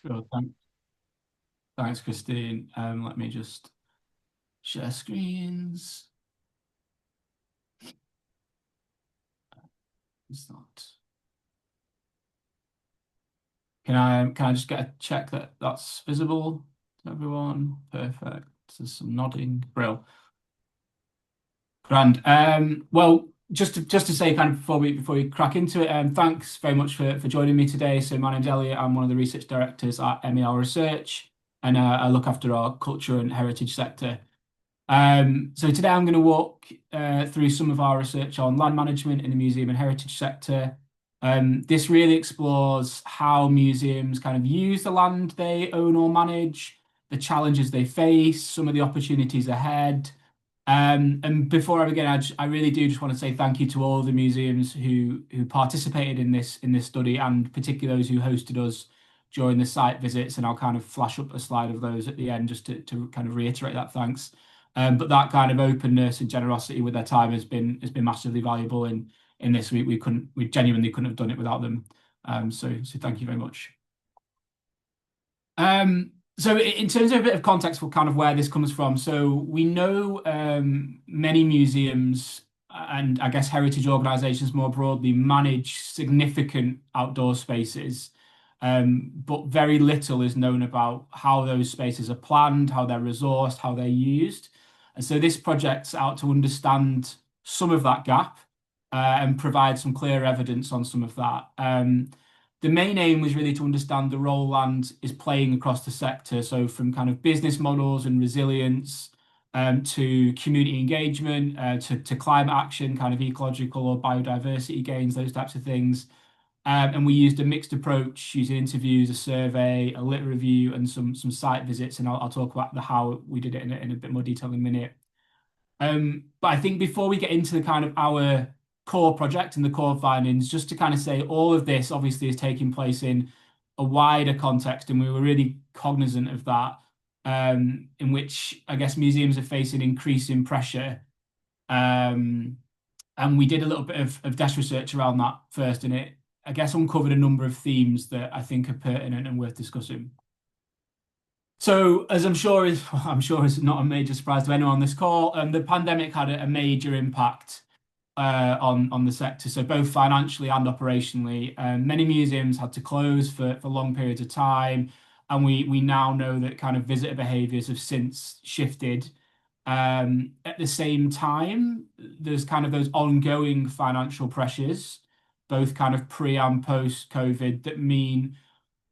Sure. Thanks, Christine. Let me just share screens. It's not. Can I just get a check that that's visible to everyone? Perfect. There's some nodding. Brill. Grand. Well, just to say, kind of before we crack into it, thanks very much for joining me today. So my name's Elliot. I'm one of the research directors at MEL Research, and I look after our culture and heritage sector. So today I'm going to walk through some of our research on land management in the museum and heritage sector. This really explores how museums kind of use the land they own or manage, the challenges they face, some of the opportunities ahead. And before I begin, I really do just want to say thank you to all the museums who participated in this study, and particularly those who hosted us during the site visits. And I'll kind of flash up a slide of those at the end just to kind of reiterate that thanks. But that kind of openness and generosity with their time has been massively valuable in this. We genuinely couldn't have done it without them. So thank you very much. So in terms of a bit of context for kind of where this comes from, so we know many museums and I guess heritage organisations more broadly manage significant outdoor spaces, but very little is known about how those spaces are planned, how they're resourced, how they're used. And so this project's out to understand some of that gap and provide some clear evidence on some of that. The main aim was really to understand the role land is playing across the sector. So from kind of business models and resilience to community engagement, to climate action, kind of ecological or biodiversity gains, those types of things. And we used a mixed approach using interviews, a survey, a lit review, and some site visits. And I'll talk about how we did it in a bit more detail in a minute. But I think before we get into the kind of our core project and the core findings, just to kind of say all of this obviously is taking place in a wider context, and we were really cognizant of that, in which I guess museums are facing increasing pressure. And we did a little bit of desk research around that first, and it, I guess, uncovered a number of themes that I think are pertinent and worth discussing. So, as I'm sure is not a major surprise to anyone on this call, the pandemic had a major impact on the sector. So both financially and operationally, many museums had to close for long periods of time, and we now know that kind of visitor behaviours have since shifted. At the same time, there's kind of those ongoing financial pressures, both kind of pre and post COVID, that mean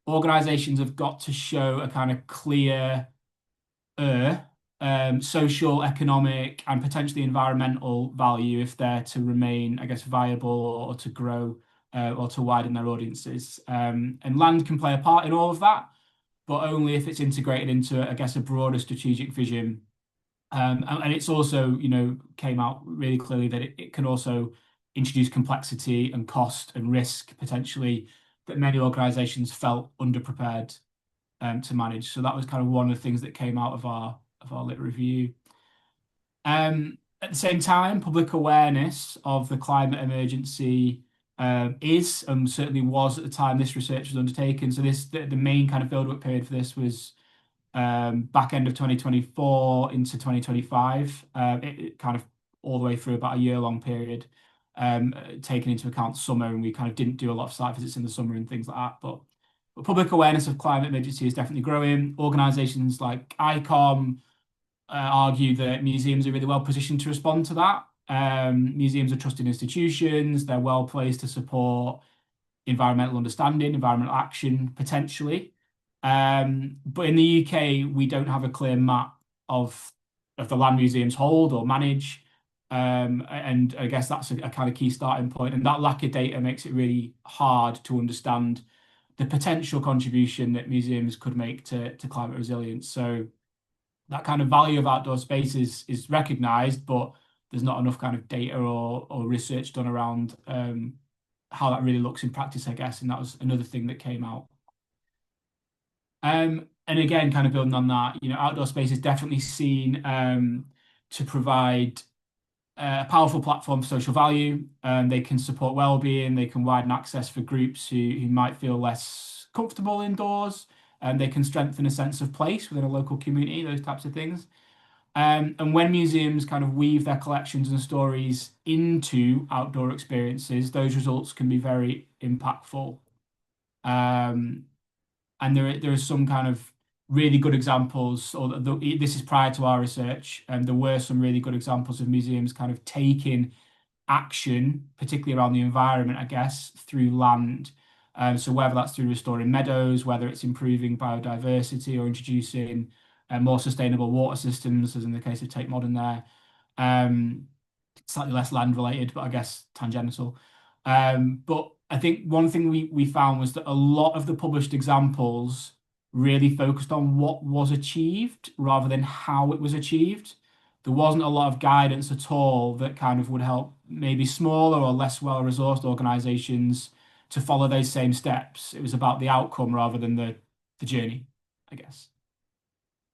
organisations have got to show a kind of clear social, economic, and potentially environmental value if they're to remain, I guess, viable or to grow or to widen their audiences. And land can play a part in all of that, but only if it's integrated into, I guess, a broader strategic vision. And it's also, came out really clearly that it can also introduce complexity and cost and risk potentially that many organisations felt underprepared to manage. So that was kind of one of the things that came out of our lit review. At the same time, public awareness of the climate emergency is and certainly was at the time this research was undertaken. So the main kind of build-up period for this was back end of 2024 into 2025. It kind of all the way through about a year-long period, taking into account summer, and we kind of didn't do a lot of site visits in the summer and things like that. But public awareness of climate emergency is definitely growing. Organisations like ICOM argue that museums are really well positioned to respond to that. Museums are trusted institutions. They're well placed to support environmental understanding, environmental action, potentially. But in the UK, we don't have a clear map of the land museums hold or manage. And I guess that's a kind of key starting point. And that lack of data makes it really hard to understand the potential contribution that museums could make to climate resilience. So that kind of value of outdoor spaces is recognised, but there's not enough kind of data or research done around how that really looks in practice, I guess. And that was another thing that came out. And again, kind of building on that, outdoor space is definitely seen to provide a powerful platform for social value. They can support well-being. They can widen access for groups who might feel less comfortable indoors. and they can strengthen a sense of place within a local community, those types of things. And when museums kind of weave their collections and stories into outdoor experiences, those results can be very impactful. Um, and there are some kind of really good examples, this is prior to our research, and there were some really good examples of museums kind of taking action, particularly around the environment, I guess, through land. So whether that's through restoring meadows, whether it's improving biodiversity or introducing more sustainable water systems, as in the case of Tate Modern there. Um, Slightly less land related, but I guess tangential. But I think one thing we found was that a lot of the published examples really focused on what was achieved rather than how it was achieved. There wasn't a lot of guidance at all that kind of would help maybe smaller or less well-resourced organizations to follow those same steps. It was about the outcome rather than the journey, I guess.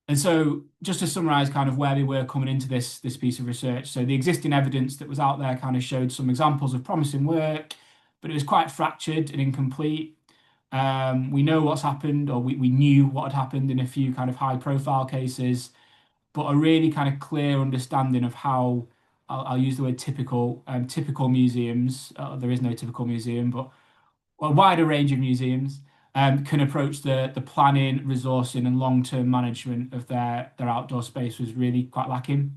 And so, just to summarize kind of where we were coming into this piece of research, so the existing evidence that was out there kind of showed some examples of promising work, but it was quite fractured and incomplete. We know what's happened, or we knew what had happened in a few kind of high-profile cases, but a really kind of clear understanding of how I'll use the word typical museums. There is no typical museum, but a wider range of museums can approach the planning, resourcing, and long-term management of their outdoor space was really quite lacking.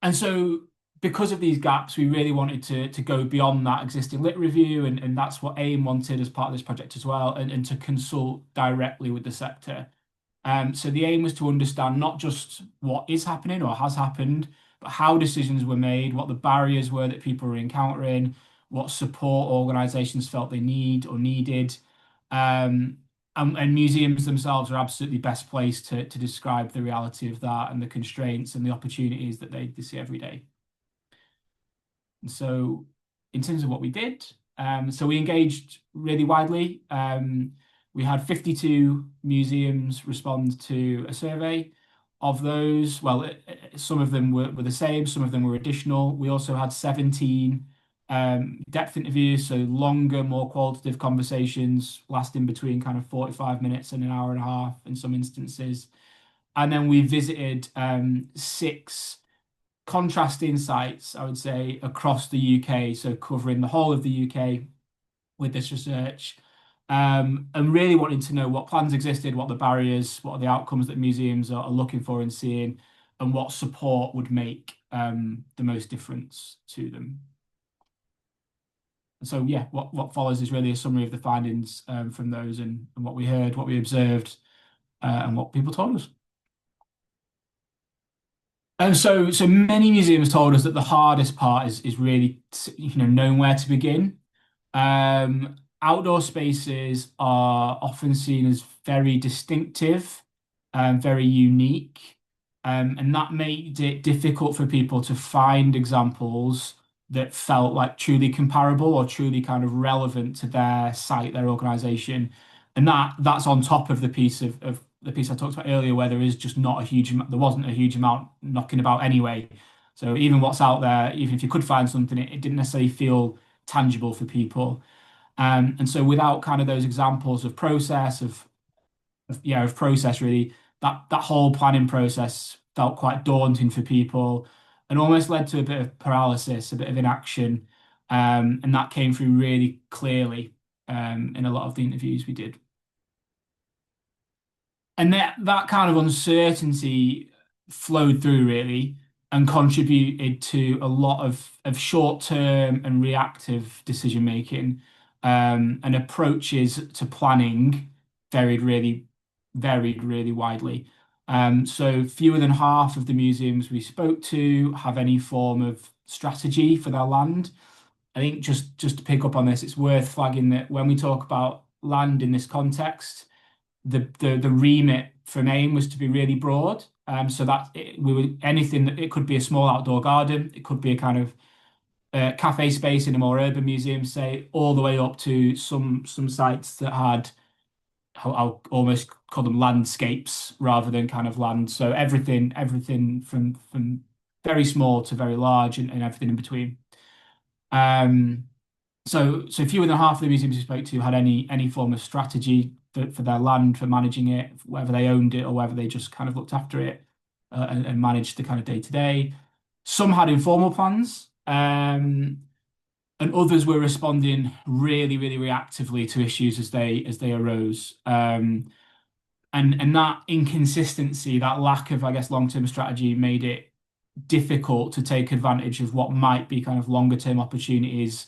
And so, because of these gaps, we really wanted to go beyond that existing lit review, and that's what AIM wanted as part of this project as well, and to consult directly with the sector. So the aim was to understand not just what is happening or has happened, but how decisions were made, what the barriers were that people were encountering, what support organisations felt they need or needed. Um, and museums themselves are absolutely best placed to describe the reality of that and the constraints and the opportunities that they see every day. And so, in terms of what we did, so we engaged really widely. We had 52 museums respond to a survey. Of those, well, some of them were the same, some of them were additional. We also had 17 depth interviews, so longer, more qualitative conversations lasting between kind of 45 minutes and an hour and a half in some instances. And then we visited six contrasting sites, I would say, across the UK, so covering the whole of the UK with this research, and really wanting to know what plans existed, what the barriers, what are the outcomes that museums are looking for and seeing, and what support would make the most difference to them. And so, yeah, what follows is really a summary of the findings from those and what we heard, what we observed, and what people told us. And so many museums told us that the hardest part is really knowing where to begin. Outdoor spaces are often seen as very distinctive and very unique, and that made it difficult for people to find examples that felt like truly comparable or truly kind of relevant to their site, their organization. And that's on top of of the piece I talked about earlier, where there is just not a huge amount, there wasn't a huge amount knocking about anyway. So even what's out there, even if you could find something, it didn't necessarily feel tangible for people. And so without kind of those examples of process of process really, that whole planning process felt quite daunting for people and almost led to a bit of paralysis, a bit of inaction. And that came through really clearly in a lot of the interviews we did. And that kind of uncertainty flowed through really and contributed to a lot of short-term and reactive decision making, and approaches to planning varied really widely. So fewer than half of the museums we spoke to have any form of strategy for their land. I think just to pick up on this, it's worth flagging that when we talk about land in this context, the remit for AIM was to be really broad. So that we were anything that it could be a small outdoor garden, it could be a kind of cafe space in a more urban museum, say, all the way up to some sites that had, I'll almost call them landscapes rather than kind of land. So everything from very small to very large and everything in between. Um, So fewer than half of the museums we spoke to had any form of strategy for their land, for managing it, whether they owned it or whether they just kind of looked after it and managed the kind of day to day. Some had informal plans, and others were responding really, really reactively to issues as they arose. And that inconsistency, that lack of, I guess, long-term strategy made it difficult to take advantage of what might be kind of longer term opportunities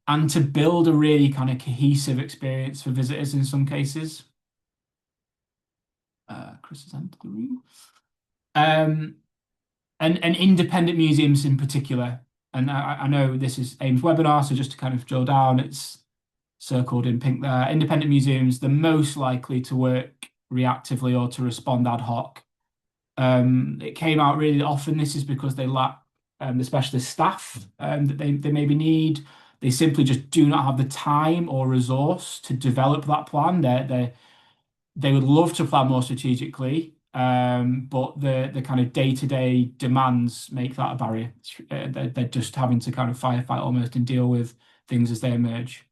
and to build a really kind of cohesive experience for visitors in some cases. Chris has entered the room. Um, and independent museums in particular. And I know this is Aim's webinar, so just to kind of drill down, it's circled in pink there. Independent museums, the most likely to work reactively or to respond ad hoc. It came out really often. This is because they lack the specialist staff that they maybe need. They simply just do not have the time or resource to develop that plan. They would love to plan more strategically, but the kind of day-to-day demands make that a barrier. They're just having to kind of firefight almost and deal with things as they emerge.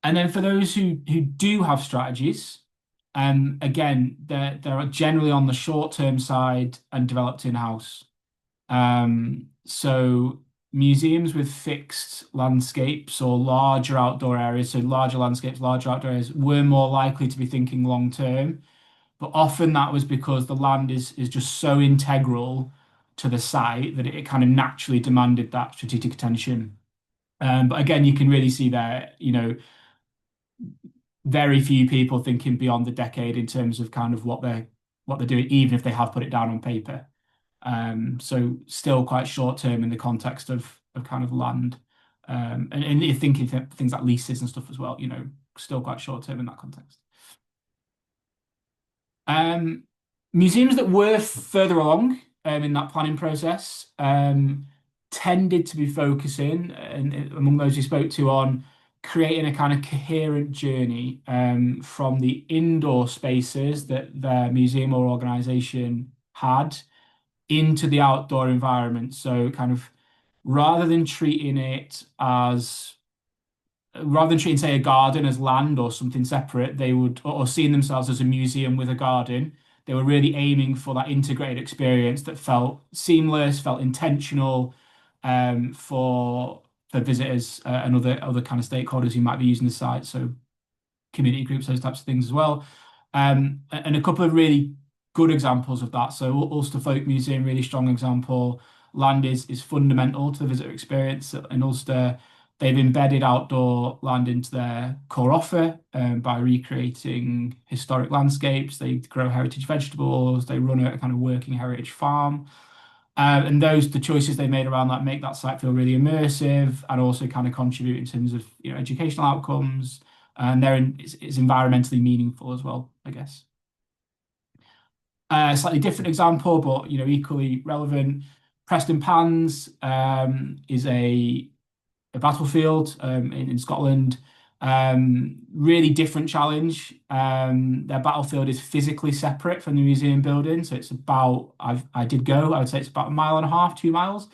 And then for those who do have strategies, again, they're generally on the short-term side and developed in-house. So museums with fixed landscapes or larger outdoor areas, so larger landscapes, larger outdoor areas, were more likely to be thinking long-term. But often that was because the land is just so integral to the site that it kind of naturally demanded that strategic attention. But again, you can really see there, very few people thinking beyond the decade in terms of kind of what they're doing, even if they have put it down on paper. So still quite short term in the context of kind of land. And you're thinking things like leases and stuff as well, still quite short term in that context. Um, Museums that were further along in that planning process tended to be focusing, and among those we spoke to, on creating a kind of coherent journey from the indoor spaces that their museum or organization had into the outdoor environment. So kind of rather than treating it as rather than treating, say, a garden as land or something separate, they would, or seeing themselves as a museum with a garden, they were really aiming for that integrated experience that felt seamless, felt intentional, for visitors and other kind of stakeholders who might be using the site. So community groups, those types of things as well. And a couple of really good examples of that. So Ulster Folk Museum, really strong example. Land is fundamental to the visitor experience in Ulster. They've embedded outdoor land into their core offer by recreating historic landscapes. They grow heritage vegetables. They run a kind of working heritage farm. And the choices they made around that make that site feel really immersive and also kind of contribute in terms of educational outcomes. And it's environmentally meaningful as well, I guess. Slightly different example, but equally relevant. Preston Pans is a battlefield in Scotland. Really different challenge. Their battlefield is physically separate from the museum building, so it's about I did go. I would say it's about a mile and a half, 2 miles,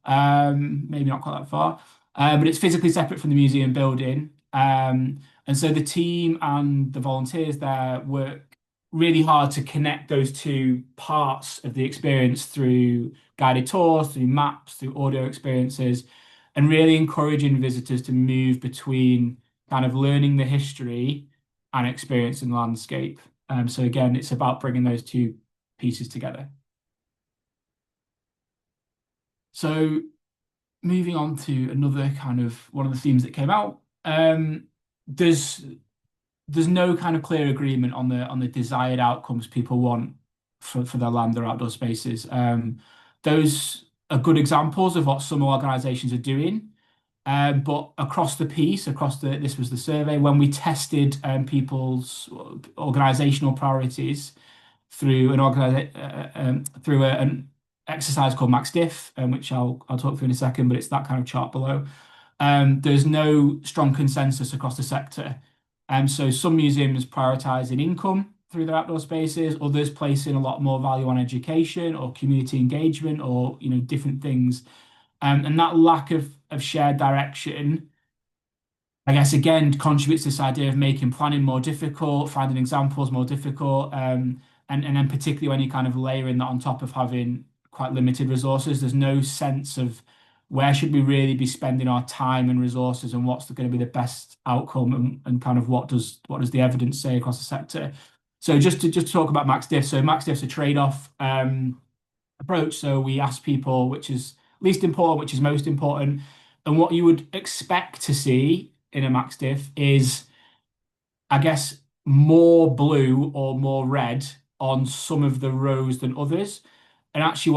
maybe not quite that far, but it's physically separate from the museum building. And so the team and the volunteers there work really hard to connect those two parts of the experience through guided tours, through maps, through audio experiences, and really encouraging visitors to move between kind of learning the history and experiencing the landscape. So again, it's about bringing those two pieces together. So moving on to another kind of one of the themes that came out. There's no kind of clear agreement on the desired outcomes people want for their land or outdoor spaces. Those are good examples of what some organisations are doing. But across the piece, this was the survey, when we tested people's organisational priorities through an exercise called Max Diff, which I'll talk through in a second, but it's that kind of chart below. There's no strong consensus across the sector. So some museums prioritising income through their outdoor spaces, others placing a lot more value on education or community engagement or different things. And that lack of of shared direction, I guess again contributes to this idea of making planning more difficult, finding examples more difficult, and then particularly when you kind of layer in that on top of having quite limited resources, there's no sense of where should we really be spending our time and resources, and what's going to be the best outcome, and kind of what does the evidence say across the sector. So just to talk about max diff. So max diff's a trade-off approach. So we ask people which is least important, which is most important. And what you would expect to see in a max diff is, I guess, more blue or more red on some of the rows than others. And actually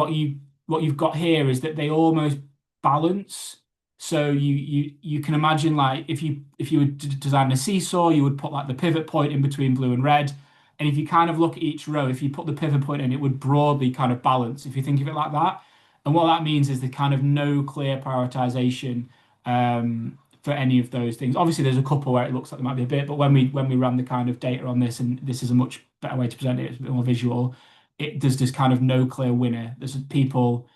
what you've got here is that they almost balance. So you can imagine, like, if you were designing a seesaw, you would put like the pivot point in between blue and red. And if you kind of look at each row, if you put the pivot point in, it would broadly kind of balance, if you think of it like that. And what that means is the kind of no clear prioritization for any of those things. Obviously, there's a couple where it looks like there might be a bit, but when we ran the kind of data on this, and this is a much better way to present it, it's a bit more visual. There's this kind of no clear winner. There's people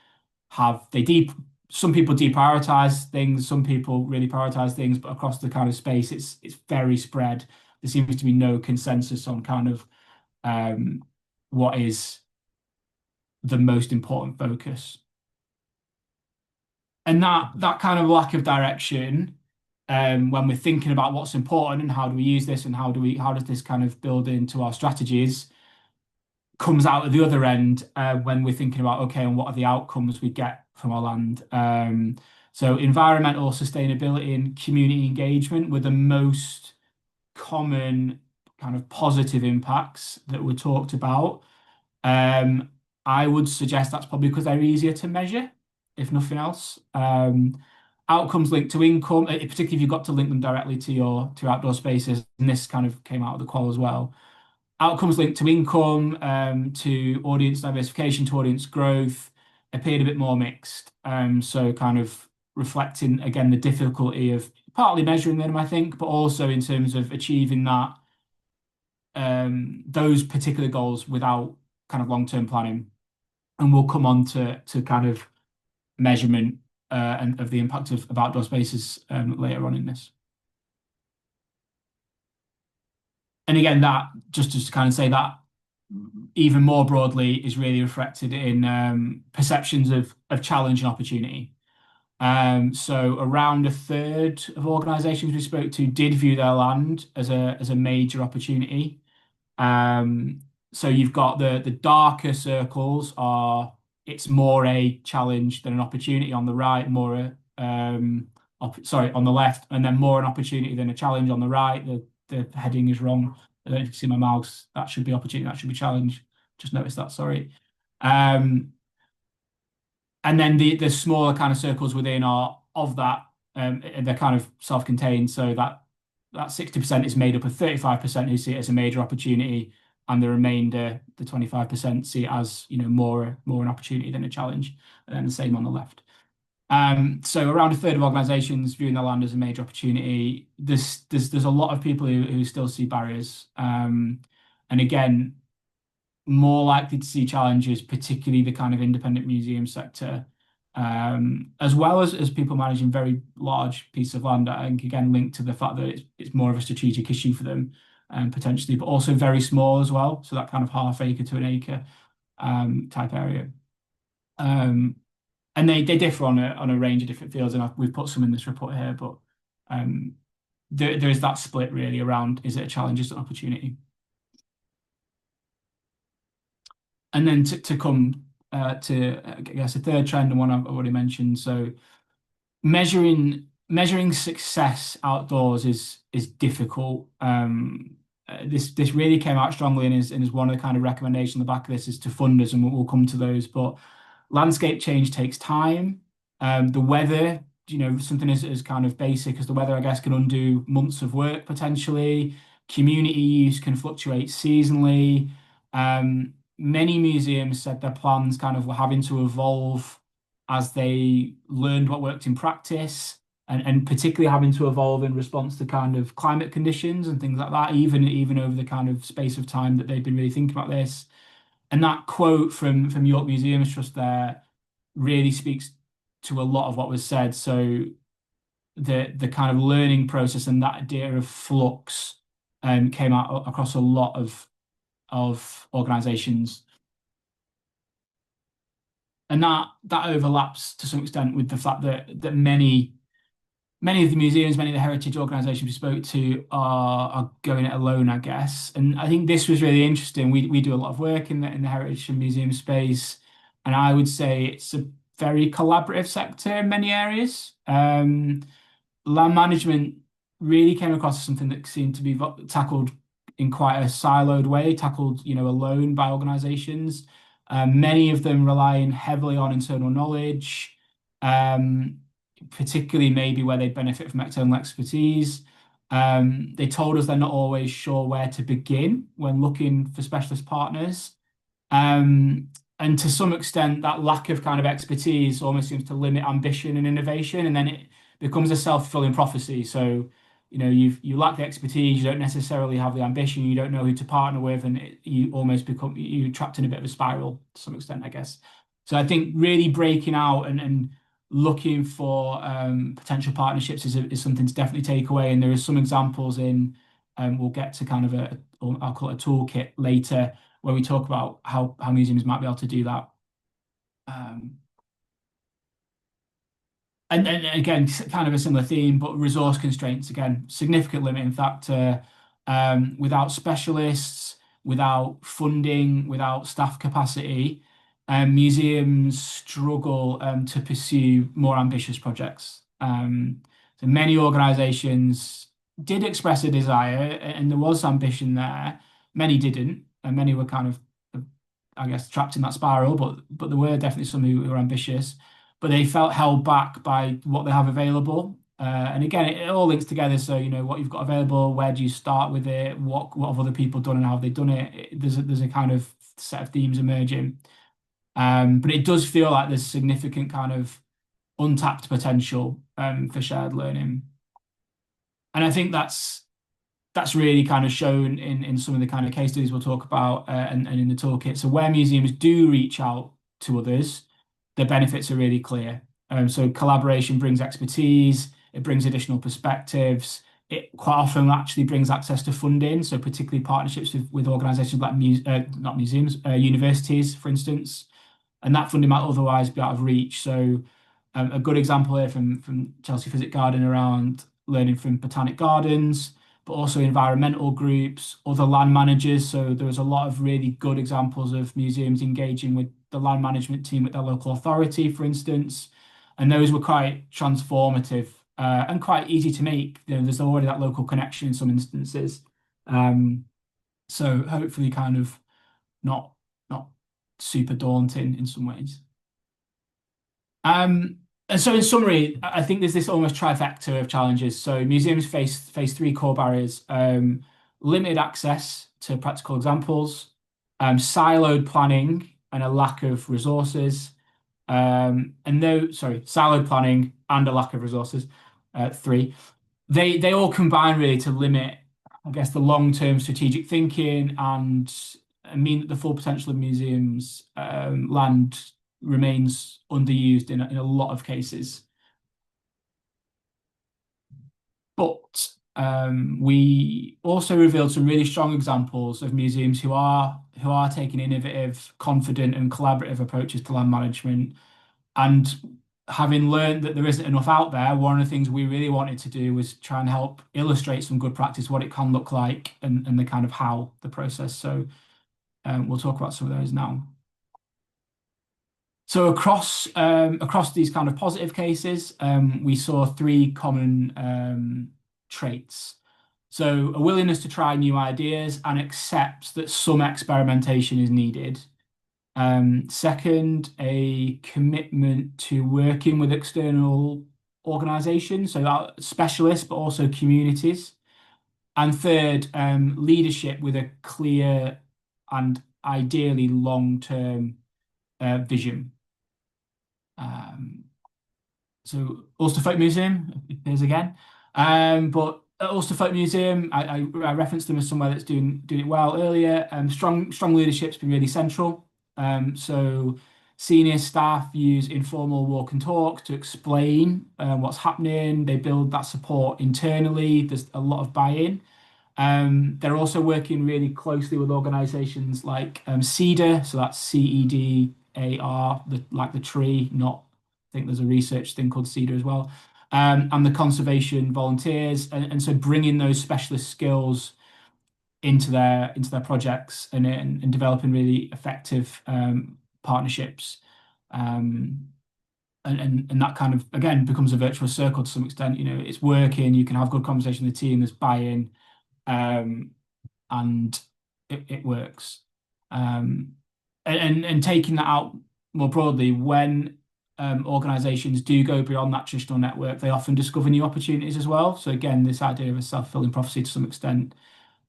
have they deep. Some people deprioritize things, some people really prioritize things, but across the kind of space, it's very spread. There seems to be no consensus on kind of what is the most important focus. And that kind of lack of direction, when we're thinking about what's important and how do we use this and how does this kind of build into our strategies, comes out at the other end when we're thinking about, okay, and what are the outcomes we get from our land. So environmental sustainability and community engagement were the most common kind of positive impacts that were talked about. I would suggest that's probably because they're easier to measure, if nothing else. Outcomes linked to income, particularly if you've got to link them directly to outdoor spaces, and this kind of came out of the qual as well. Outcomes linked to income, to audience diversification, to audience growth, appeared a bit more mixed. So kind of reflecting again the difficulty of partly measuring them, I think, but also in terms of achieving that those particular goals without kind of long-term planning. And we'll come on to kind of measurement and of the impact of outdoor spaces later on in this. And again, that just to kind of say that even more broadly is really reflected in perceptions of challenge and opportunity. So around a third of organisations we spoke to did view their land as a major opportunity. So you've got the darker circles are it's more a challenge than an opportunity on the right, more sorry, on the left, and then more an opportunity than a challenge on the right. The heading is wrong. I don't know if you see my mouse. That should be opportunity, that should be challenge. Just noticed that, sorry. And then the smaller kind of circles within are of that, they're kind of self-contained. So that 60% is made up of 35% who see it as a major opportunity, and the remainder, the 25%, see it as, more an opportunity than a challenge, and then the same on the left. So around a third of organisations viewing their land as a major opportunity. There's a lot of people who still see barriers, and again, more likely to see challenges, particularly the kind of independent museum sector, as well as people managing very large pieces of land. I think again linked to the fact that it's more of a strategic issue for them, potentially, but also very small as well. So that kind of half acre to an acre type area. And they differ on a range of different fields, and we've put some in this report here, but there is that split really around, is it a challenge, is it an opportunity? And then to come to, I guess, a third trend, and one I've already mentioned. So measuring success outdoors is difficult. This really came out strongly and is one of the kind of recommendations on the back of this is to funders, and we'll come to those. But landscape change takes time. The weather, something as kind of basic as the weather, I guess, can undo months of work potentially. Community use can fluctuate seasonally. Many museums said their plans kind of were having to evolve as they learned what worked in practice, and particularly having to evolve in response to kind of climate conditions and things like that, even over the kind of space of time that they've been really thinking about this. And that quote from York Museums Trust there really speaks to a lot of what was said. So the kind of learning process and that idea of flux came out across a lot of organisations, and that overlaps to some extent with the fact that many of the museums, many of the heritage organisations we spoke to are going it alone, I guess. And I think this was really interesting. We do a lot of work in the heritage and museum space, and I would say it's a very collaborative sector in many areas. Land management really came across as something that seemed to be tackled in quite a siloed way, tackled, alone by organisations. Many of them relying heavily on internal knowledge, um, particularly maybe where they benefit from external expertise. They told us they're not always sure where to begin when looking for specialist partners. Um, and to some extent, that lack of kind of expertise almost seems to limit ambition and innovation, and then it becomes a self-fulfilling prophecy. So, you lack the expertise, you don't necessarily have the ambition, you don't know who to partner with, and you almost become you trapped in a bit of a spiral to some extent, I guess. So I think really breaking out and looking for potential partnerships is something to definitely take away. And there are some examples we'll get to kind of I'll call it a toolkit later, where we talk about how museums might be able to do that. Um, and again, kind of a similar theme, but resource constraints again, significant limiting factor. Without specialists, without funding, without staff capacity, museums struggle to pursue more ambitious projects. So many organisations did express a desire, and there was ambition there. Many didn't, and many were kind of, I guess, trapped in that spiral. But there were definitely some who were ambitious, but they felt held back by what they have available. And again, it all links together. So, what you've got available, where do you start with it? What have other people done and how have they done it? There's a kind of set of themes emerging. But it does feel like there's significant kind of untapped potential for shared learning. And I think that's really kind of shown in some of the kind of case studies we'll talk about and in the toolkit. So where museums do reach out to others, the benefits are really clear. So collaboration brings expertise, it brings additional perspectives. It quite often actually brings access to funding, so particularly partnerships with organisations like not museums, universities, for instance, and that funding might otherwise be out of reach. So a good example here from Chelsea Physic Garden around learning from botanic gardens, but also environmental groups, other land managers. So there was a lot of really good examples of museums engaging with the land management team at their local authority, for instance, and those were quite transformative and quite easy to make. There's already that local connection in some instances. Um, so hopefully kind of not not super daunting in some ways. And so in summary, I think there's this almost trifecta of challenges. So museums face three core barriers: limited access to practical examples, siloed planning, and a lack of resources. Siloed planning and a lack of resources. Three. They all combine really to limit, I guess, the long-term strategic thinking and mean that the full potential of museums land remains underused in a lot of cases. But we also revealed some really strong examples of museums who are taking innovative, confident, and collaborative approaches to land management. And having learned that there isn't enough out there, one of the things we really wanted to do was try and help illustrate some good practice, what it can look like, and the kind of how the process. So we'll talk about some of those now. So across these kind of positive cases, we saw three common traits. So a willingness to try new ideas and accept that some experimentation is needed. Second, a commitment to working with external organizations, so that specialists, but also communities. And third, leadership with a clear and ideally long-term vision. So Ulster Folk Museum appears again. But at Ulster Folk Museum, I referenced them as somewhere that's doing it well earlier. Strong leadership's been really central. So Senior staff use informal walk and talk to explain what's happening. They build that support internally. There's a lot of buy-in. They're also working really closely with organisations like CEDAR, so that's CEDAR, like the tree, not, I think there's a research thing called CEDAR as well, and the conservation volunteers, and so bringing those specialist skills into their projects and developing really effective partnerships. Um, and that kind of again becomes a virtuous circle to some extent. It's working, you can have good conversation with the team, there's buy-in, um, and it works. Um, and taking that out more broadly, when organizations do go beyond that traditional network, they often discover new opportunities as well. So again, this idea of a self-fulfilling prophecy to some extent,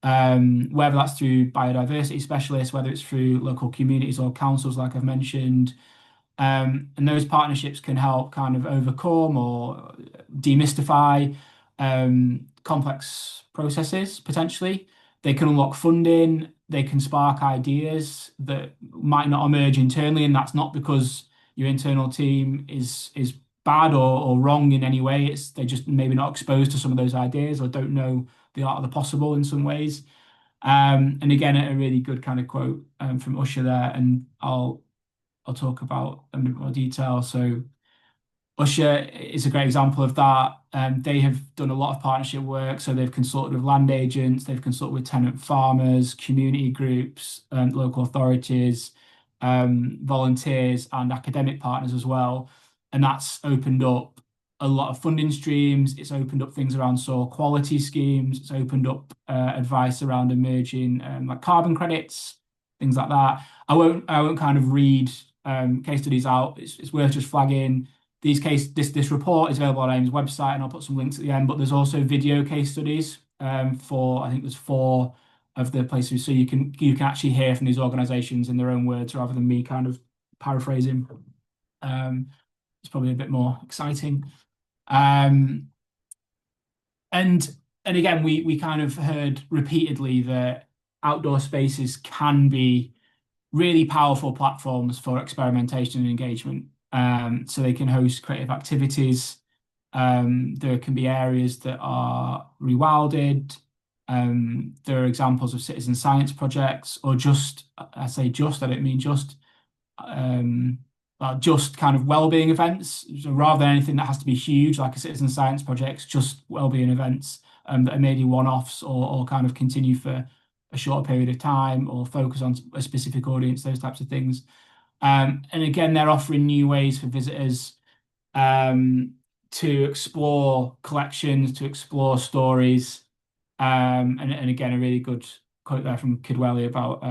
whether that's through biodiversity specialists, whether it's through local communities or councils, like I've mentioned. And those partnerships can help kind of overcome or demystify complex processes potentially. They can unlock funding, they can spark ideas that might not emerge internally, and that's not because your internal team is bad or wrong in any way. It's they just maybe not exposed to some of those ideas or don't know the art of the possible in some ways. And again, a really good kind of quote from Usher there, and I'll talk about them in a bit more detail. So Usher is a great example of that. They have done a lot of partnership work. So they've consulted with land agents, they've consulted with tenant farmers, community groups, local authorities, volunteers, and academic partners as well. And that's opened up a lot of funding streams. It's opened up things around soil quality schemes. It's opened up advice around emerging like carbon credits, things like that. I won't kind of read case studies out. It's worth just flagging this report is available on AIM's website, and I'll put some links at the end. But there's also video case studies for I think there's four of the places, so you can actually hear from these organisations in their own words rather than me kind of paraphrasing. It's probably a bit more exciting. Um, and and again, we kind of heard repeatedly that outdoor spaces can be really powerful platforms for experimentation and engagement. So they can host creative activities. There can be areas that are rewilded. There are examples of citizen science projects, or just, I say just, I don't mean just, just kind of well-being events. So rather than anything that has to be huge, like a citizen science project, just well-being events that are maybe one-offs or kind of continue for a short period of time or focus on a specific audience, those types of things. And again, they're offering new ways for visitors to explore collections, to explore stories. And again, a really good quote there from Kidwelly about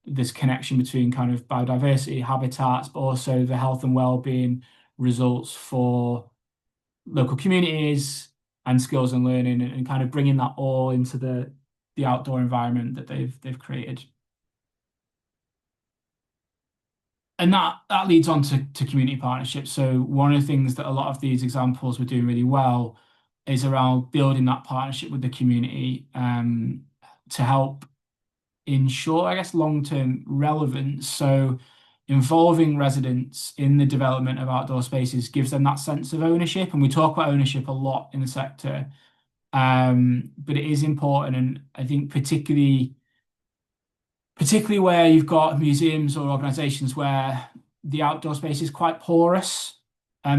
this connection between kind of biodiversity, habitats, but also the health and well-being results for local communities and skills and learning, and kind of bringing that all into the outdoor environment that they've created. And that leads on to community partnerships. So one of the things that a lot of these examples were doing really well is around building that partnership with the community to help ensure, I guess, long-term relevance. So involving residents in the development of outdoor spaces gives them that sense of ownership. And we talk about ownership a lot in the sector, but it is important. And I think particularly where you've got museums or organisations where the outdoor space is quite porous.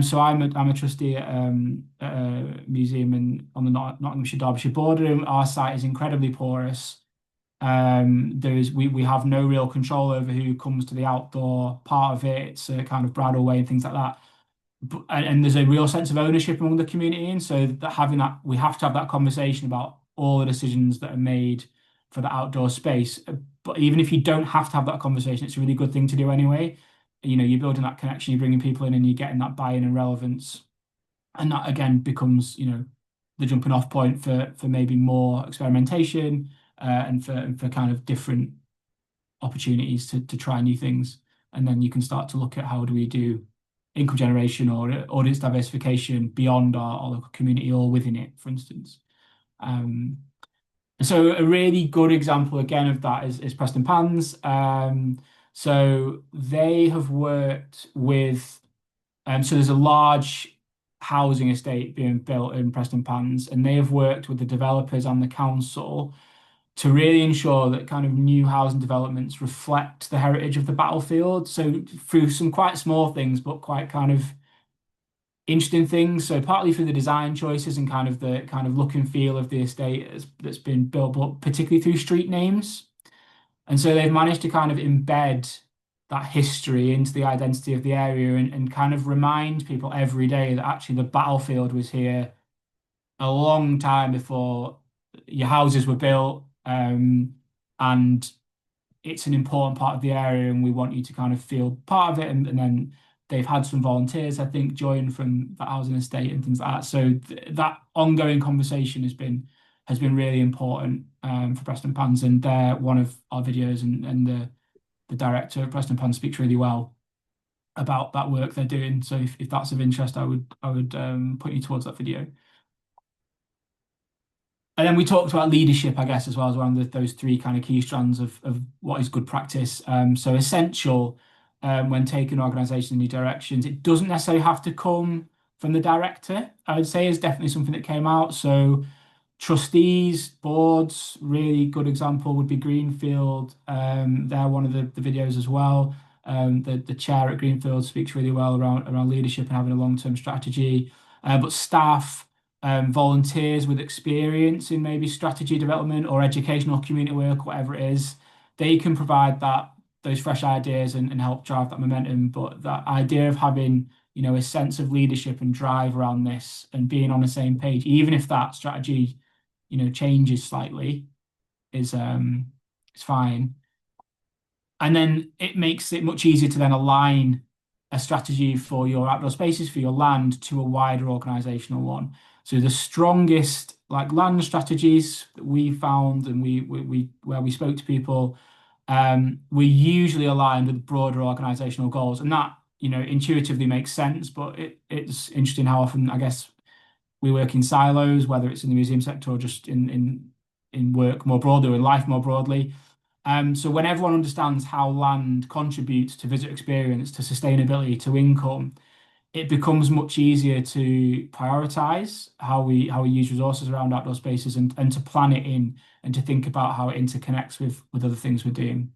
So I'm a trustee at a museum on the Nottinghamshire Derbyshire border, and our site is incredibly porous. We have no real control over who comes to the outdoor part of it. It's a kind of bridle way and things like that. And there's a real sense of ownership among the community, and so that we have to have that conversation about all the decisions that are made for the outdoor space. But even if you don't have to have that conversation, it's a really good thing to do anyway. You're building that connection, you're bringing people in, and you're getting that buy-in and relevance, and that again becomes the jumping off point for maybe more experimentation and for kind of different opportunities to try new things. And then you can start to look at how do we do income generation or audience diversification beyond our local community or within it, for instance. So a really good example again of that is Preston Pans. So they have worked with, so there's a large housing estate being built in Preston Pans, and they have worked with the developers and the council to really ensure that kind of new housing developments reflect the heritage of the battlefield. So through some quite small things, but quite kind of interesting things. So partly through the design choices and kind of the kind of look and feel of the estate that's been built, but particularly through street names. And so they've managed to kind of embed that history into the identity of the area and kind of remind people every day that actually the battlefield was here a long time before your houses were built. And it's an important part of the area, and we want you to kind of feel part of it. And then they've had some volunteers, I think, join from that housing estate and things like that. So that ongoing conversation has been really important for Preston Pans, and they're one of our videos, and the director of Preston Pans speaks really well about that work they're doing. So if that's of interest, I would put you towards that video. And then we talked about leadership, I guess, as well as one of those three kind of key strands of what is good practice. So essential when taking organisations in new directions. It doesn't necessarily have to come from the director, I would say, is definitely something that came out. So trustees, boards, really good example would be Greenfield. They're one of the videos as well. The chair at Greenfield speaks really well around leadership and having a long-term strategy. But staff, volunteers with experience in maybe strategy development or educational community work, whatever it is, they can provide those fresh ideas and help drive that momentum. But that idea of having, a sense of leadership and drive around this and being on the same page, even if that strategy, changes slightly, is fine. And then it makes it much easier to then align a strategy for your outdoor spaces, for your land, to a wider organizational one. So the strongest land strategies that we found, and we where we spoke to people, we usually align with broader organizational goals, and that intuitively makes sense. But it's interesting how often, I guess, we work in silos, whether it's in the museum sector or just in work more broadly or in life more broadly. So when everyone understands how land contributes to visitor experience, to sustainability, to income, it becomes much easier to prioritize how we use resources around outdoor spaces and to plan it in and to think about how it interconnects with other things we're doing.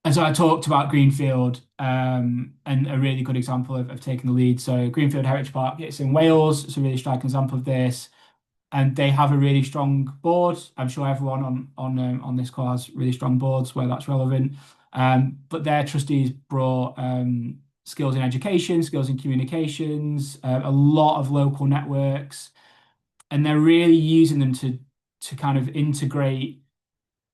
And so I talked about Greenfield, and a really good example of taking the lead. So Greenfield Heritage Park, it's in Wales. It's a really striking example of this. And they have a really strong board. I'm sure everyone on this call has really strong boards where that's relevant. But their trustees brought skills in education, skills in communications, a lot of local networks, and they're really using them to kind of integrate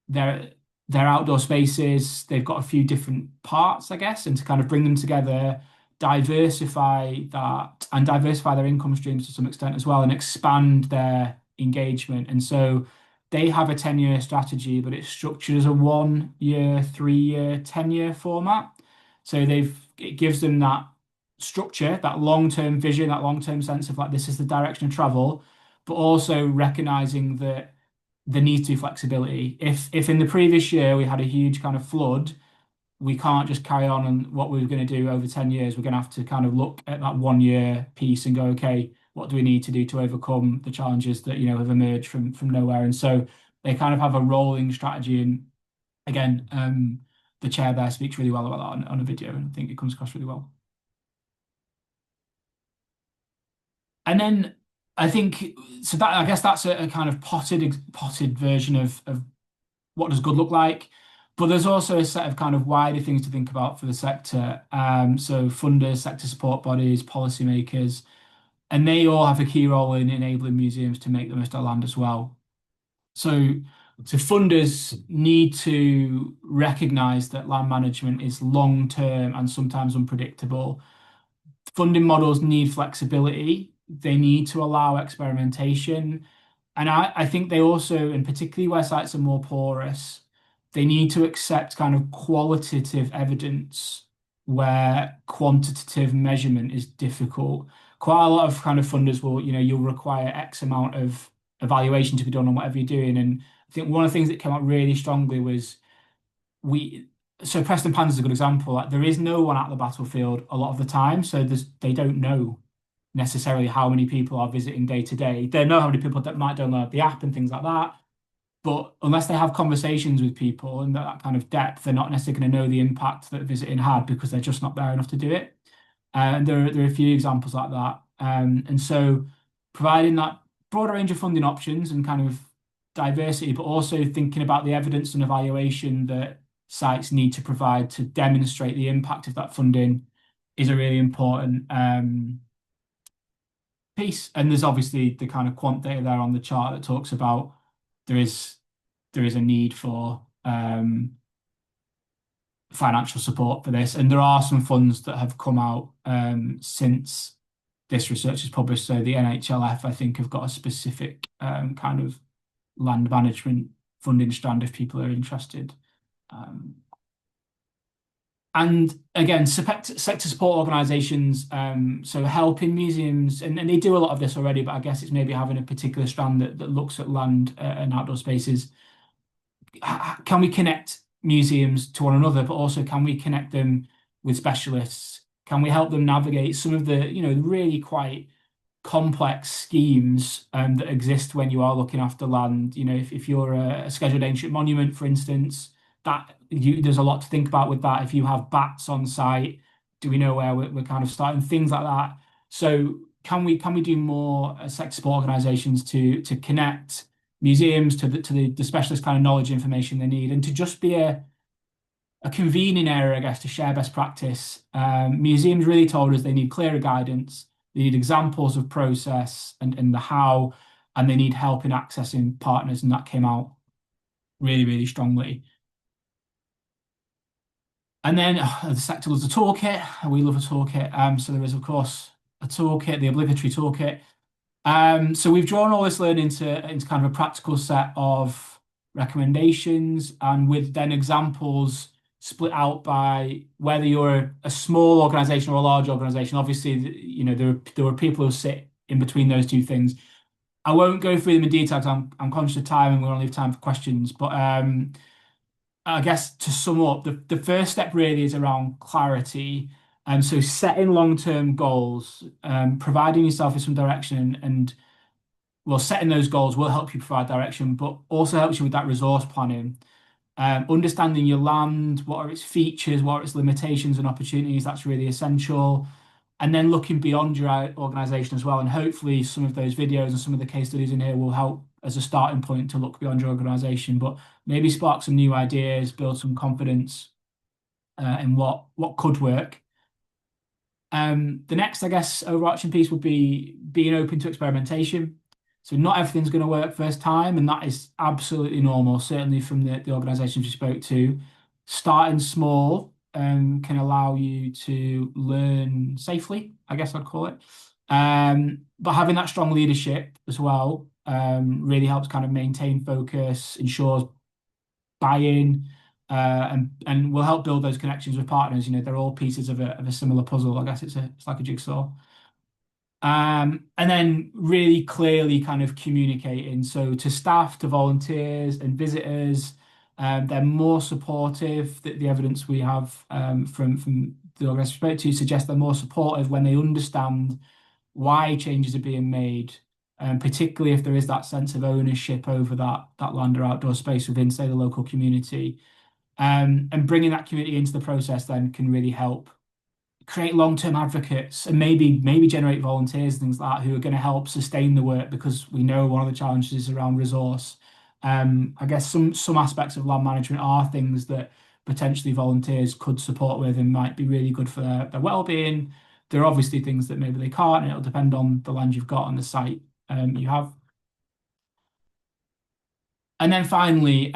their outdoor spaces. They've got a few different parts, I guess, and to kind of bring them together, diversify that and diversify their income streams to some extent as well, and expand their engagement. And so they have a 10-year strategy, but it's structured as a 1 year, 3 year, 10-year format. So it gives them that structure, that long-term vision, that long-term sense of this is the direction of travel, but also recognizing that there needs to be flexibility. If in the previous year we had a huge kind of flood, we can't just carry on what we were going to do over 10 years. We're going to have to kind of look at that 1 year piece and go, okay, what do we need to do to overcome the challenges that, have emerged from nowhere? And so they kind of have a rolling strategy. And again, the chair there speaks really well about that on a video, and I think it comes across really well. And then I think so that I guess that's a kind of potted version of what does good look like. But there's also a set of kind of wider things to think about for the sector. So funders, sector support bodies, policymakers, and they all have a key role in enabling museums to make the most of land as well. So funders need to recognise that land management is long term and sometimes unpredictable. Funding models need flexibility. They need to allow experimentation. And I think they also, and particularly where sites are more porous, they need to accept kind of qualitative evidence where quantitative measurement is difficult. Quite a lot of kind of funders will, you'll require X amount of evaluation to be done on whatever you're doing. And I think one of the things that came out really strongly was so Preston Pans is a good example. Like there is no one at the battlefield a lot of the time, so they don't know necessarily how many people are visiting day to day. They know how many people that might download the app and things like that. But unless they have conversations with people and that kind of depth, they're not necessarily going to know the impact that visiting had because they're just not there enough to do it. And there are a few examples like that. And so providing that broader range of funding options and kind of diversity, but also thinking about the evidence and evaluation that sites need to provide to demonstrate the impact of that funding is a really important piece. And there's obviously the kind of quant data there on the chart that talks about there is there is a need for financial support for this. And there are some funds that have come out since this research is published. So the NHLF, I think, have got a specific kind of land management funding strand if people are interested. And again, sector support organisations, so helping museums, and they do a lot of this already, but I guess it's maybe having a particular strand that looks at land and outdoor spaces. Can we connect museums to one another, but also can we connect them with specialists? Can we help them navigate some of the, really quite complex schemes that exist when you are looking after land? If you're a scheduled ancient monument, for instance, there's a lot to think about with that. If you have bats on site, do we know where we're kind of starting things like that? So can we do more sector support organisations to connect museums to the specialist kind of knowledge information they need, and to just be a convening area, I guess, to share best practice. Museums really told us they need clearer guidance, they need examples of process and the how, and they need help in accessing partners, and that came out really, really strongly. And then the sector loves a toolkit. We love a toolkit. So there is, of course, a toolkit, the obligatory toolkit. So we've drawn all this learning into kind of a practical set of recommendations, and with then examples split out by whether you're a small organization or a large organization. Obviously, there are people who sit in between those two things. I won't go through them in detail because I'm conscious of time and we only have time for questions. But I guess to sum up, the first step really is around clarity. And so setting long-term goals, providing yourself with some direction, and well, setting those goals will help you provide direction, but also helps you with that resource planning. Understanding your land, what are its features, what are its limitations and opportunities, that's really essential. And then looking beyond your organization as well. And hopefully some of those videos and some of the case studies in here will help as a starting point to look beyond your organization, but maybe spark some new ideas, build some confidence in what could work. The next, I guess, overarching piece would be being open to experimentation. So not everything's going to work first time, and that is absolutely normal, certainly from the organizations you spoke to. Starting small can allow you to learn safely, I guess I'd call it. But having that strong leadership as well really helps kind of maintain focus, ensures buy-in, and will help build those connections with partners. They're all pieces of a similar puzzle. I guess it's like a jigsaw. And then really clearly kind of communicating. So to staff, to volunteers and visitors, they're more supportive. The evidence we have from the organization we spoke to suggests they're more supportive when they understand why changes are being made, particularly if there is that sense of ownership over that land or outdoor space within, say, the local community. And bringing that community into the process then can really help create long-term advocates and maybe generate volunteers, things like that, who are going to help sustain the work, because we know one of the challenges is around resource. I guess some aspects of land management are things that potentially volunteers could support with and might be really good for their well-being. There are obviously things that maybe they can't, and it'll depend on the land you've got on the site you have. And then finally,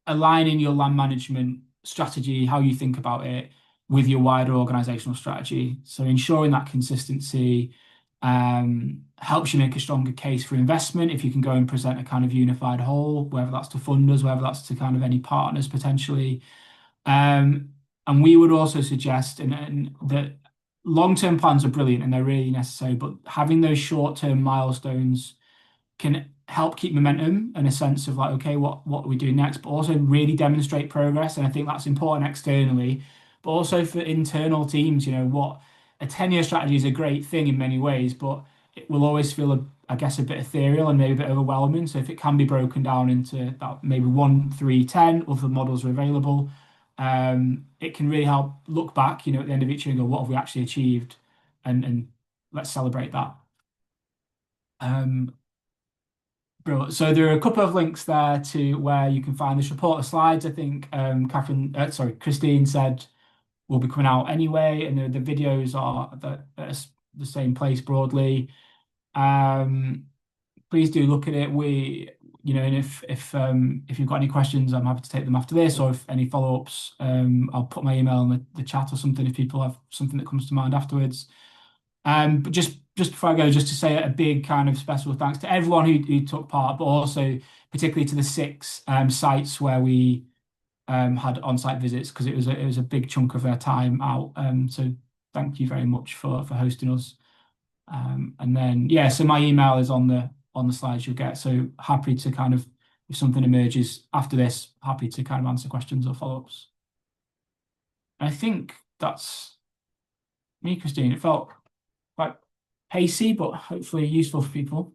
aligning your land management strategy, how you think about it, with your wider organizational strategy. So ensuring that consistency helps you make a stronger case for investment if you can go and present a kind of unified whole, whether that's to funders, whether that's to kind of any partners potentially. And we would also suggest and that long-term plans are brilliant and they're really necessary, but having those short-term milestones can help keep momentum and a sense of like, okay, what are we doing next, but also really demonstrate progress. And I think that's important externally, but also for internal teams, what a 10-year strategy is a great thing in many ways, but it will always feel, I guess, a bit ethereal and maybe a bit overwhelming. So if it can be broken down into that maybe 1, 3, 10 other models are available, it can really help look back, at the end of each year and go, what have we actually achieved? And let's celebrate that. Um, Brilliant. So there are a couple of links there to where you can find this report of slides. I think Christine said will be coming out anyway, and the videos are the same place broadly. Um, Please do look at it. And if you've got any questions, I'm happy to take them after this, or if any follow-ups, I'll put my email in the chat or something if people have something that comes to mind afterwards. But just before I go, just to say a big kind of special thanks to everyone who took part, but also particularly to the 6 sites where we had on-site visits, because it was a big chunk of their time out. So thank you very much for hosting us. And then yeah, so my email is on the slides you'll get. So happy to kind of, if something emerges after this, happy to kind of answer questions or follow-ups. I think that's me, Christine. It felt quite pacey, but hopefully useful for people.